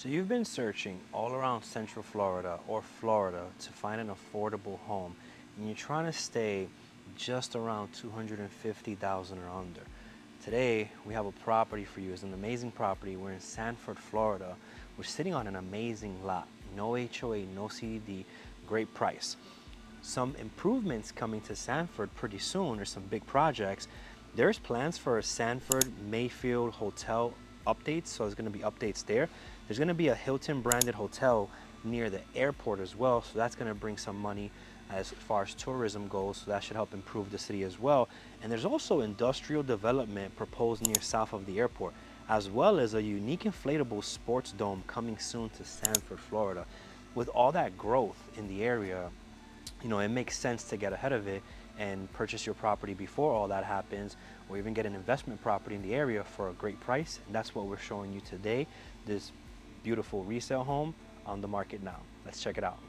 So you've been searching all around Central Florida or Florida to find an affordable home, and you're trying to stay just around 250,000 or under. Today, we have a property for you. It's an amazing property. We're in Sanford, Florida. We're sitting on an amazing lot. No HOA, no CDD, great price. Some improvements coming to Sanford pretty soon, or some big projects. There's plans for a Sanford Mayfield hotel updates, so there's going to be updates there. There's going to be a Hilton branded hotel near the airport as well, so that's going to bring some money as far as tourism goes, so that should help improve the city as well. And there's also industrial development proposed near south of the airport, as well as a unique inflatable sports dome coming soon to Sanford, Florida. With all that growth in the area, it makes sense to get ahead of it and purchase your property before all that happens, or even get an investment property in the area for a great price. And that's what we're showing you today, this beautiful resale home on the market now. Let's check it out.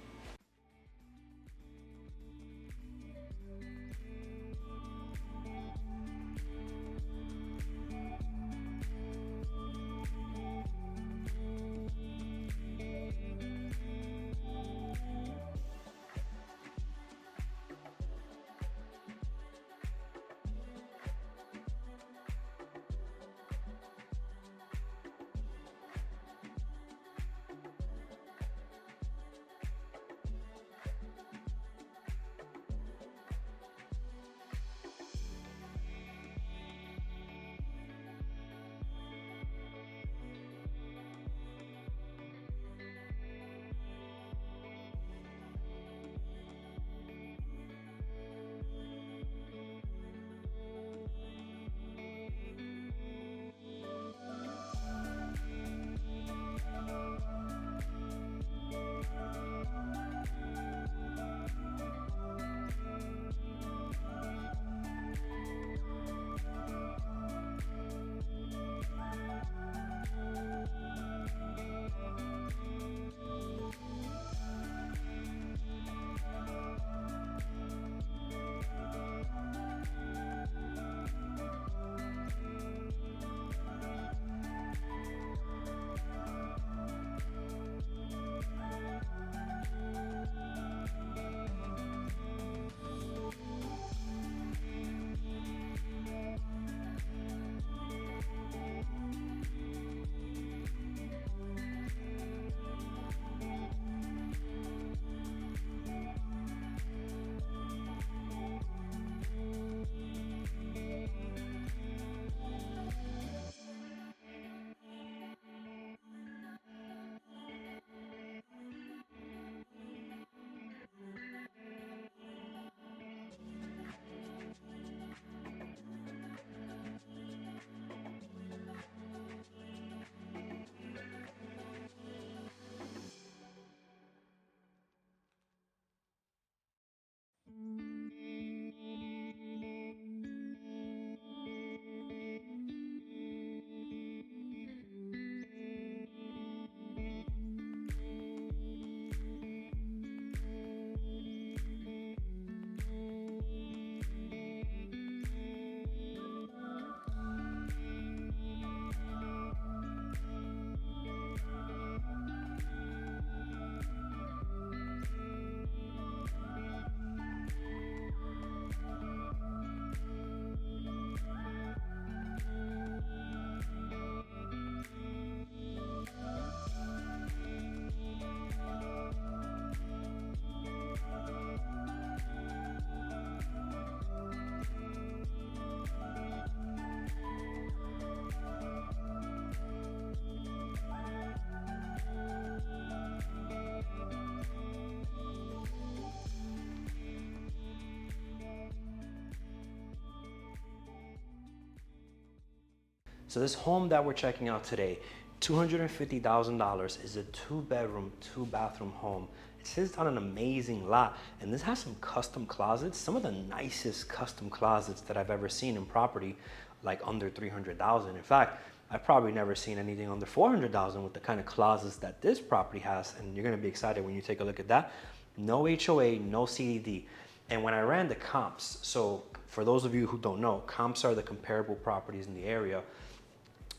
So this home that we're checking out today, $250,000, is a 2-bedroom, 2-bathroom home. It sits on an amazing lot, and this has some custom closets, some of the nicest custom closets that I've ever seen in property, like under $300,000. In fact, I've probably never seen anything under $400,000 with the kind of closets that this property has, and you're gonna be excited when you take a look at that. No HOA, no CDD. And when I ran the comps, so for those of you who don't know, comps are the comparable properties in the area.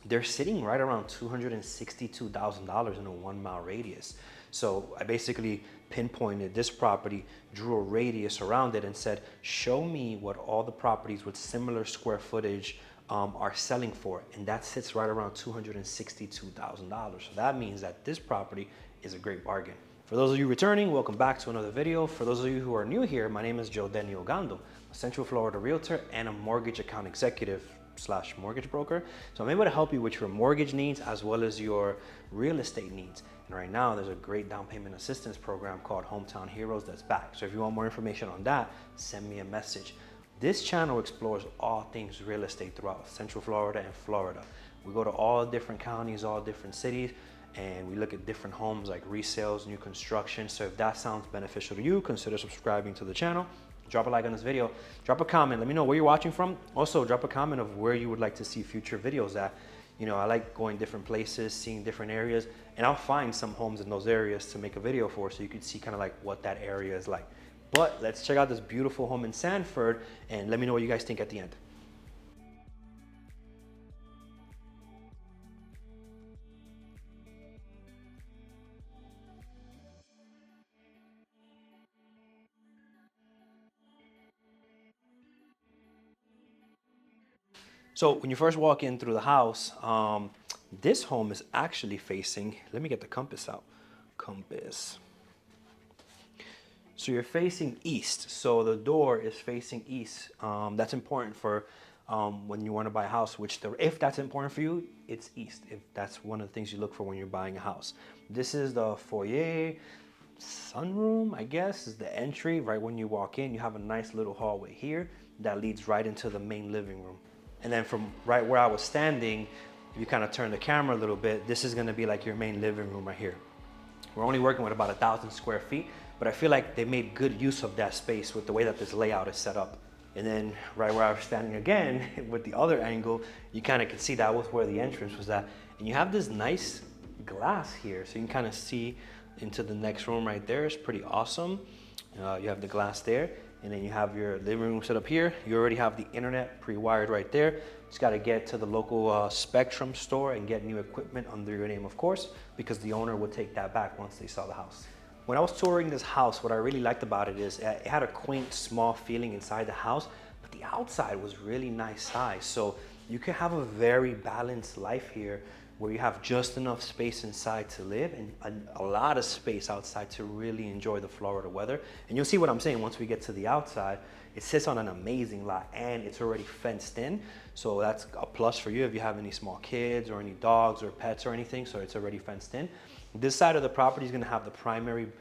they're sitting right around $262,000 in a 1 mile radius. So I basically pinpointed this property, drew a radius around it and said, show me what all the properties with similar square footage are selling for. And that sits right around $262,000. So that means that this property is a great bargain. For those of you returning, welcome back to another video. For those of you who are new here, my name is Joe Denny Ogando, a Central Florida realtor and a mortgage account executive / mortgage broker. So I'm able to help you with your mortgage needs as well as your real estate needs. And right now there's a great down payment assistance program called Hometown Heroes that's back. So if you want more information on that, send me a message. This channel explores all things real estate throughout Central Florida and Florida. We go to all different counties, all different cities, and we look at different homes like resales, new construction. So if that sounds beneficial to you, consider subscribing to the channel. Drop a like on this video, drop a comment, let me know where you're watching from. Also drop a comment of where you would like to see future videos at. You know, I like going different places, seeing different areas, and I'll find some homes in those areas to make a video for so you can see kind of like what that area is like. But let's check out this beautiful home in Sanford and let me know what you guys think at the end. So when you first walk in through the house, this home is actually facing, let me get the compass out, compass. So you're facing east, so the door is facing east. That's important for when you want to buy a house, if that's important for you, it's east. If that's one of the things you look for when you're buying a house. This is the foyer, sunroom, I guess, is the entry. Right when you walk in, you have a nice little hallway here that leads right into the main living room. And then from right where I was standing, if you kind of turn the camera a little bit, this is gonna be like your main living room right here. We're only working with about 1,000 square feet, but I feel like they made good use of that space with the way that this layout is set up. And then right where I was standing again, with the other angle, you kind of can see that was where the entrance was at. And you have this nice glass here, so you can kind of see into the next room right there. It's pretty awesome. You have the glass there. And then you have your living room set up here. You already have the internet pre-wired right there. Just got to get to the local Spectrum store and get new equipment under your name, of course, because the owner will take that back once they sell the house. When I was touring this house, what I really liked about it is it had a quaint, small feeling inside the house, but the outside was really nice size. So you can have a very balanced life here where you have just enough space inside to live and a lot of space outside to really enjoy the Florida weather. And you'll see what I'm saying once we get to the outside. It sits on an amazing lot and it's already fenced in. So that's a plus for you if you have any small kids or any dogs or pets or anything. So it's already fenced in. This side of the property is gonna have the primary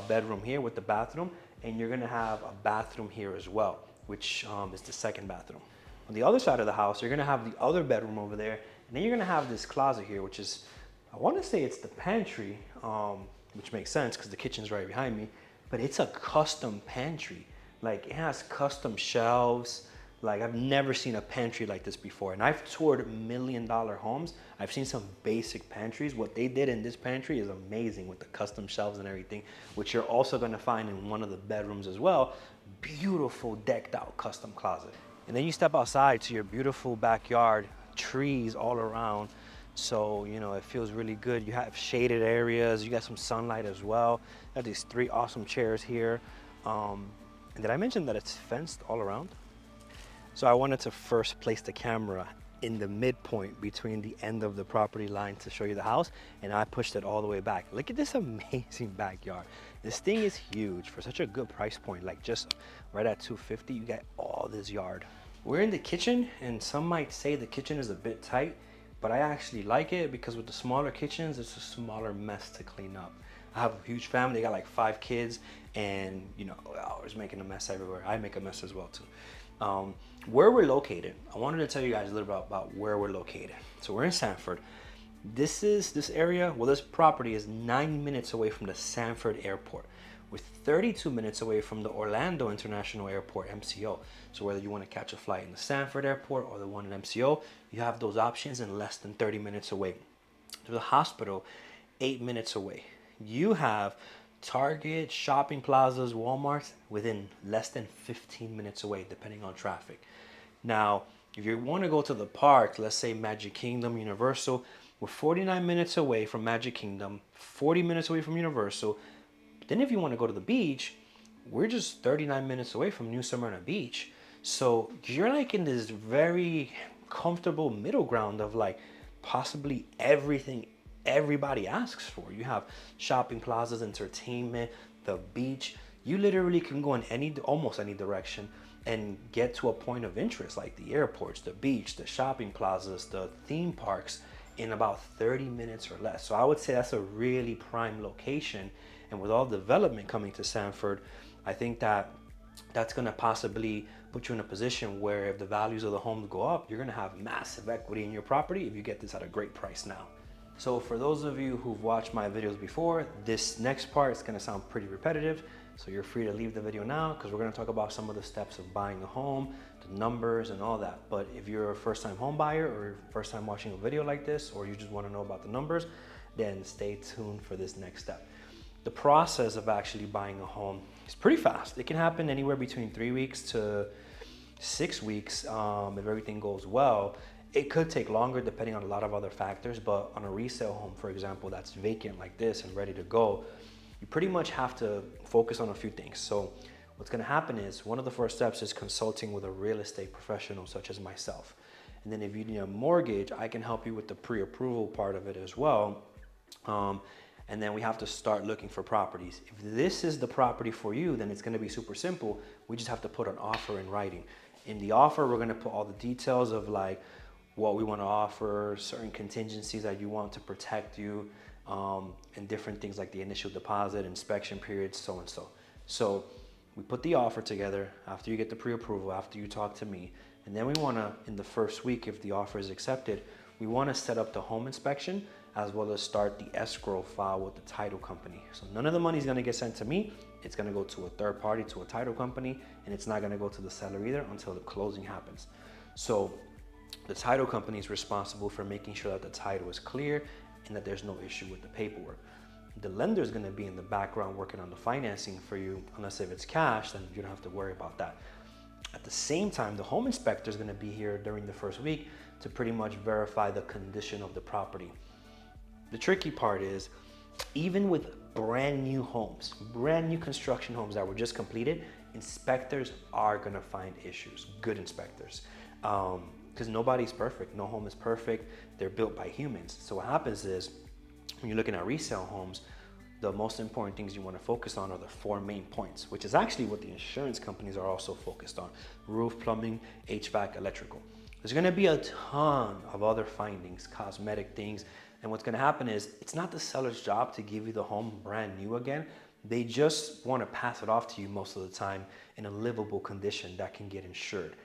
bedroom here with the bathroom, and you're gonna have a bathroom here as well, which is the second bathroom. On the other side of the house, you're gonna have the other bedroom over there, and then you're gonna have this closet here, which is, I wanna say it's the pantry, which makes sense because the kitchen's right behind me, but it's a custom pantry. Like it has custom shelves. Like I've never seen a pantry like this before. And I've toured $1 million homes. I've seen some basic pantries. What they did in this pantry is amazing with the custom shelves and everything, which you're also gonna find in one of the bedrooms as well. Beautiful decked out custom closet. And then you step outside to your beautiful backyard, trees all around. So, you know, it feels really good. You have shaded areas, you got some sunlight as well. You have these 3 awesome chairs here. And did I mention that it's fenced all around? So I wanted to first place the camera in the midpoint between the end of the property line to show you the house, and I pushed it all the way back. Look at this amazing backyard. This thing is huge for such a good price point, like just right at $250, you get all this yard. We're in the kitchen, and some might say the kitchen is a bit tight, but I actually like it because with the smaller kitchens, it's a smaller mess to clean up. I have a huge family, I got like 5 kids, and you know, I was making a mess everywhere. I make a mess as well too. Where we're located, I wanted to tell you guys a little bit about where we're located. So we're in Sanford. This area, well, this property is 9 minutes away from the Sanford Airport. We're 32 minutes away from the Orlando International Airport, MCO. So whether you want to catch a flight in the Sanford Airport or the one in MCO, you have those options in less than 30 minutes away. There's a hospital 8 minutes away. You have Target, shopping plazas, Walmarts within less than 15 minutes away, depending on traffic. Now, If you want to go to the park, let's say Magic Kingdom, Universal, we're 49 minutes away from Magic Kingdom, 40 minutes away from Universal. Then if you want to go to the beach, we're just 39 minutes away from New Smyrna Beach. So you're like in this very comfortable middle ground of like possibly everything everybody asks for. You have shopping plazas, entertainment, the beach. You literally can go in almost any direction and get to a point of interest like the airports, the beach, the shopping plazas, the theme parks in about 30 minutes or less. So I would say that's a really prime location. And with all development coming to Sanford, I think that that's going to possibly put you in a position where if the values of the homes go up, you're going to have massive equity in your property if you get this at a great price now. So for those of you who've watched my videos before, this next part is going to sound pretty repetitive. So you're free to leave the video now because we're going to talk about some of the steps of buying a home, the numbers and all that. But if you're a first-time home buyer or first time watching a video like this, or you just want to know about the numbers, then stay tuned for this next step. The process of actually buying a home is pretty fast. It can happen anywhere between 3 weeks to 6 weeks if everything goes well. It could take longer depending on a lot of other factors, but on a resale home, for example, that's vacant like this and ready to go, you pretty much have to focus on a few things. So what's going to happen is one of the first steps is consulting with a real estate professional such as myself. And then if you need a mortgage, I can help you with the pre-approval part of it as well. And then we have to start looking for properties. If this is the property for you, then it's going to be super simple. We just have to put an offer in writing. In the offer, we're going to put all the details of like what we want to offer, certain contingencies that you want to protect you, and different things like the initial deposit, inspection periods, so and so. So we put the offer together after you get the pre-approval, after you talk to me, and then we want to, in the first week, if the offer is accepted, we want to set up the home inspection as well as start the escrow file with the title company. So none of the money is going to get sent to me. It's going to go to a third party, to a title company, and it's not going to go to the seller either until the closing happens. So the title company is responsible for making sure that the title is clear and that there's no issue with the paperwork. The lender is going to be in the background working on the financing for you, unless if it's cash, then you don't have to worry about that. At the same time, the home inspector is going to be here during the first week to pretty much verify the condition of the property. The tricky part is, even with brand new homes, brand new construction homes that were just completed, inspectors are gonna find issues, good inspectors. Because nobody's perfect, no home is perfect, they're built by humans. So what happens is, when you're looking at resale homes, the most important things you wanna focus on are the 4 main points, which is actually what the insurance companies are also focused on: roof, plumbing, HVAC, electrical. There's gonna be a ton of other findings, cosmetic things, and what's gonna happen is it's not the seller's job to give you the home brand new again. They just wanna pass it off to you most of the time in a livable condition that can get insured.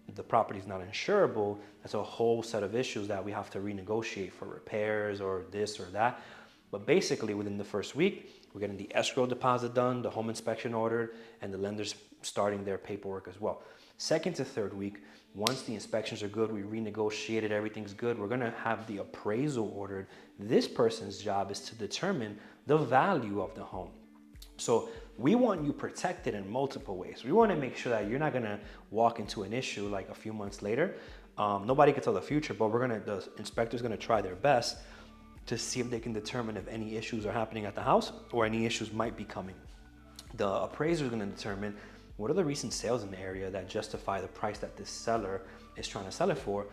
If the property's not insurable, that's a whole set of issues that we have to renegotiate for repairs or this or that. But basically within the first week, we're getting the escrow deposit done, the home inspection ordered, and the lender's starting their paperwork as well. Second to third week, once the inspections are good, we renegotiated, everything's good, we're gonna have the appraisal ordered. This person's job is to determine the value of the home. So we want you protected in multiple ways. We wanna make sure that you're not gonna walk into an issue like a few months later. Nobody can tell the future, but the inspector's gonna try their best to see if they can determine if any issues are happening at the house or any issues might be coming. The appraiser is gonna determine what are the recent sales in the area that justify the price that this seller is trying to sell it for,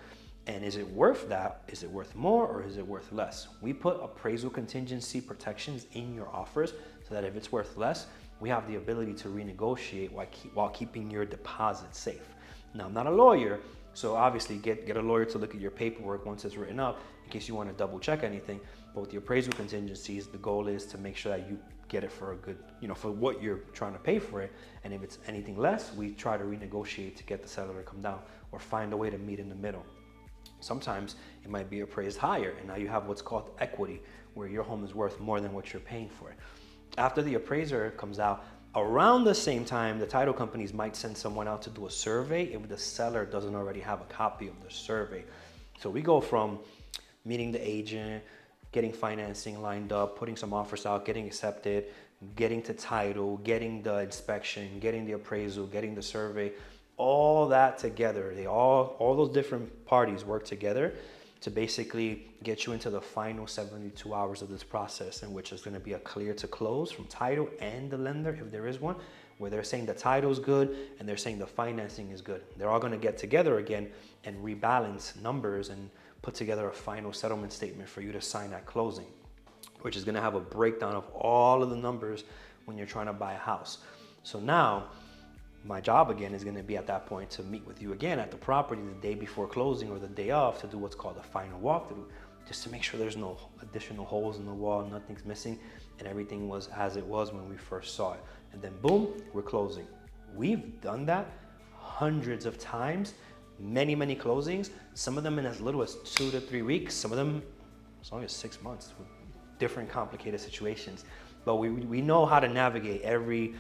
and is it worth that? Is it worth more or is it worth less? We put appraisal contingency protections in your offers so that if it's worth less, we have the ability to renegotiate while keeping your deposit safe. Now, I'm not a lawyer, so obviously get a lawyer to look at your paperwork once it's written up in case you want to double check anything. But with the appraisal contingencies, the goal is to make sure that you get it for a good, for what you're trying to pay for it. And if it's anything less, we try to renegotiate to get the seller to come down or find a way to meet in the middle. Sometimes it might be appraised higher, and now you have what's called equity, where your home is worth more than what you're paying for it. After the appraiser comes out, around the same time, the title companies might send someone out to do a survey if the seller doesn't already have a copy of the survey. So we go from meeting the agent, getting financing lined up, putting some offers out, getting accepted, getting to title, getting the inspection, getting the appraisal, getting the survey. all that together, all those different parties work together to basically get you into the final 72 hours of this process, in which is going to be a clear to close from title and the lender, if there is one, where they're saying the title is good and they're saying the financing is good. They're all going to get together again and rebalance numbers and put together a final settlement statement for you to sign at closing, which is going to have a breakdown of all of the numbers when you're trying to buy a house. So now my job again is going to be at that point to meet with you again at the property the day before closing or the day of to do what's called a final walkthrough, just to make sure there's no additional holes in the wall, nothing's missing, and everything was as it was when we first saw it. And then boom, we're closing. We've done that hundreds of times, many closings, some of them in as little as 2 to 3 weeks, some of them as long as 6 months with different complicated situations. But we know how to navigate every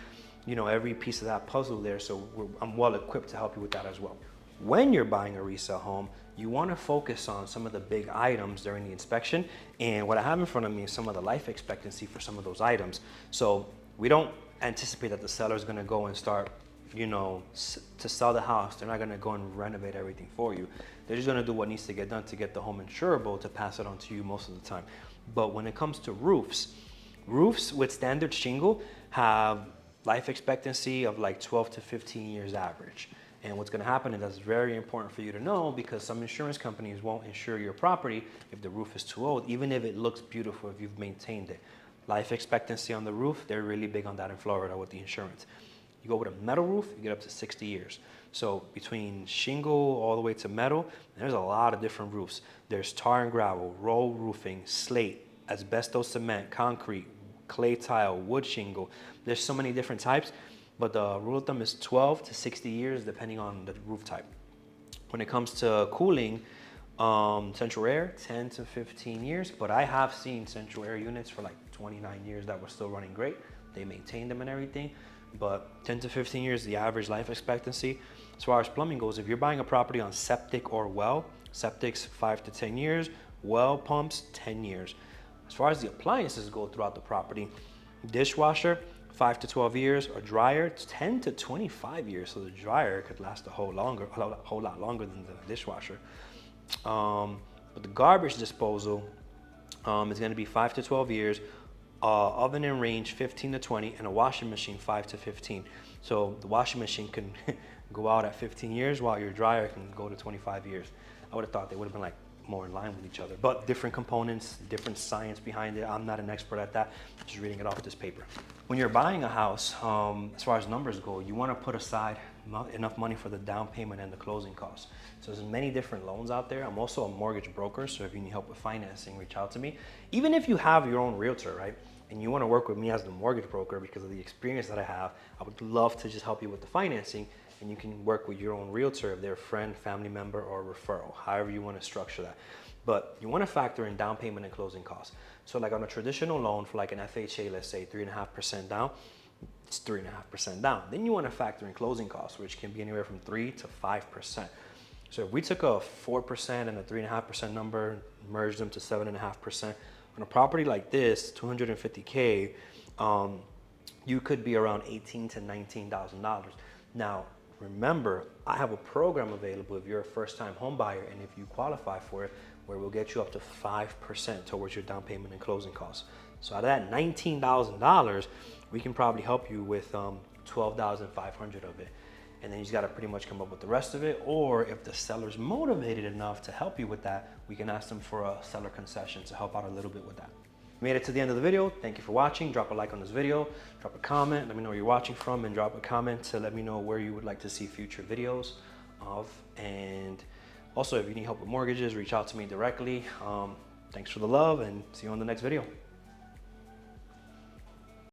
piece of that puzzle there, so I'm well equipped to help you with that as well. When you're buying a resale home, you want to focus on some of the big items during the inspection, and what I have in front of me is some of the life expectancy for some of those items. So we don't anticipate that the seller is going to go and start, to sell the house. They're not going to go and renovate everything for you. They're just going to do what needs to get done to get the home insurable to pass it on to you most of the time. But when it comes to roofs with standard shingle have life expectancy of like 12 to 15 years average. And what's going to happen, and that's very important for you to know, because some insurance companies won't insure your property if the roof is too old, even if it looks beautiful if you've maintained it. Life expectancy on the roof, they're really big on that in Florida with the insurance. You go with a metal roof, you get up to 60 years. So between shingle all the way to metal, there's a lot of different roofs. There's tar and gravel, roll roofing, slate, asbestos cement, concrete, clay tile, wood shingle. There's so many different types, but the rule of thumb is 12 to 60 years depending on the roof type. When it comes to cooling, central air, 10 to 15 years, but I have seen central air units for like 29 years that were still running great. They maintained them and everything, but 10 to 15 years is the average life expectancy. As far as plumbing goes, if you're buying a property on septic or well, septic's 5 to 10 years, well pumps 10 years. As far as the appliances go throughout the property, dishwasher, 5 to 12 years, or dryer, 10 to 25 years. So the dryer could last a whole lot longer than the dishwasher. But the garbage disposal is going to be 5 to 12 years, oven and range 15 to 20, and a washing machine 5 to 15. So the washing machine can go out at 15 years while your dryer can go to 25 years. I would have thought they would have been like more in line with each other, but different components, different science behind it. I'm not an expert at that, just reading it off this paper. When you're buying a house, as far as numbers go, you want to put aside enough money for the down payment and the closing costs. So there's many different loans out there. I'm also a mortgage broker, so if you need help with financing, reach out to me. Even if you have your own realtor, right, and you want to work with me as the mortgage broker because of the experience that I have, I would love to just help you with the financing. And you can work with your own realtor if they're a friend, family member, or referral, however you want to structure that. But you want to factor in down payment and closing costs. So like on a traditional loan for like an FHA, let's say 3.5% down, it's 3.5% down. Then you want to factor in closing costs, which can be anywhere from 3 to 5%. So if we took a 4% and a 3.5% number, merged them to 7.5%, on a property like this, 250K, you could be around $18,000 to $19,000. Now, remember, I have a program available if you're a first-time home buyer and if you qualify for it, where we'll get you up to 5% towards your down payment and closing costs. So out of that $19,000, we can probably help you with $12,500 of it. And then you just gotta pretty much come up with the rest of it. Or if the seller's motivated enough to help you with that, we can ask them for a seller concession to help out a little bit with that. Made it to the end of the video. Thank you for watching. Drop a like on this video, drop a comment, let me know where you're watching from, and drop a comment to let me know where you would like to see future videos of. And also, if you need help with mortgages, reach out to me directly. Thanks for the love, and see you on the next video.